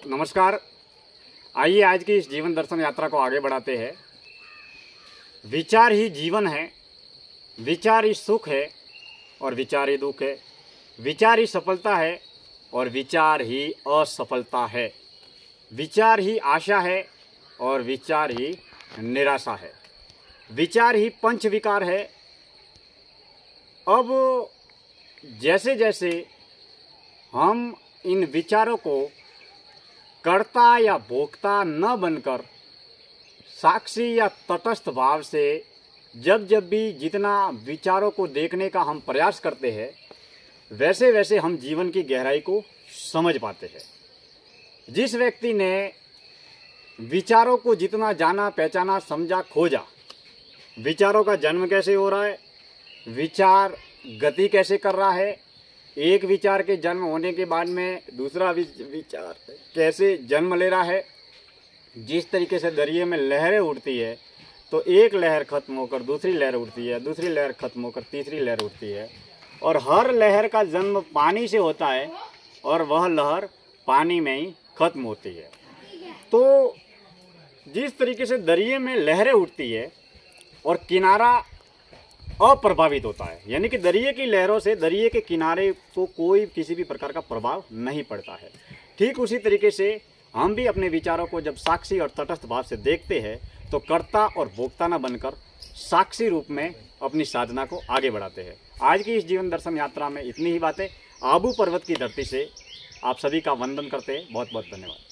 नमस्कार। आइए आज की इस जीवन दर्शन यात्रा को आगे बढ़ाते हैं। विचार ही जीवन है, विचार ही सुख है और विचार ही दुख है। विचार ही सफलता है और विचार ही असफलता है। विचार ही आशा है और विचार ही निराशा है। विचार ही पंच विकार है। अब जैसे जैसे हम इन विचारों को कर्ता या भोक्ता न बनकर साक्षी या तटस्थ भाव से जब भी जितना विचारों को देखने का हम प्रयास करते हैं, वैसे वैसे हम जीवन की गहराई को समझ पाते हैं। जिस व्यक्ति ने विचारों को जितना जाना, पहचाना, समझा, खोजा, विचारों का जन्म कैसे हो रहा है, विचार गति कैसे कर रहा है, एक विचार के जन्म होने के बाद में दूसरा विचार कैसे जन्म ले रहा है। जिस तरीके से दरिया में लहरें उठती है तो एक लहर खत्म होकर दूसरी लहर उठती है, दूसरी लहर खत्म होकर तीसरी लहर उठती है, और हर लहर का जन्म पानी से होता है और वह लहर पानी में ही खत्म होती है। तो जिस तरीके से दरिया में लहरें उठती है और किनारा अप्रभावित होता है, यानी कि दरिया की लहरों से दरिया के किनारे को कोई किसी भी प्रकार का प्रभाव नहीं पड़ता है, ठीक उसी तरीके से हम भी अपने विचारों को जब साक्षी और तटस्थ भाव से देखते हैं तो कर्ता और भोक्ता न बनकर साक्षी रूप में अपनी साधना को आगे बढ़ाते हैं। आज की इस जीवन दर्शन यात्रा में इतनी ही बातें। आबू पर्वत की धरती से आप सभी का वंदन करते हैं। बहुत बहुत धन्यवाद।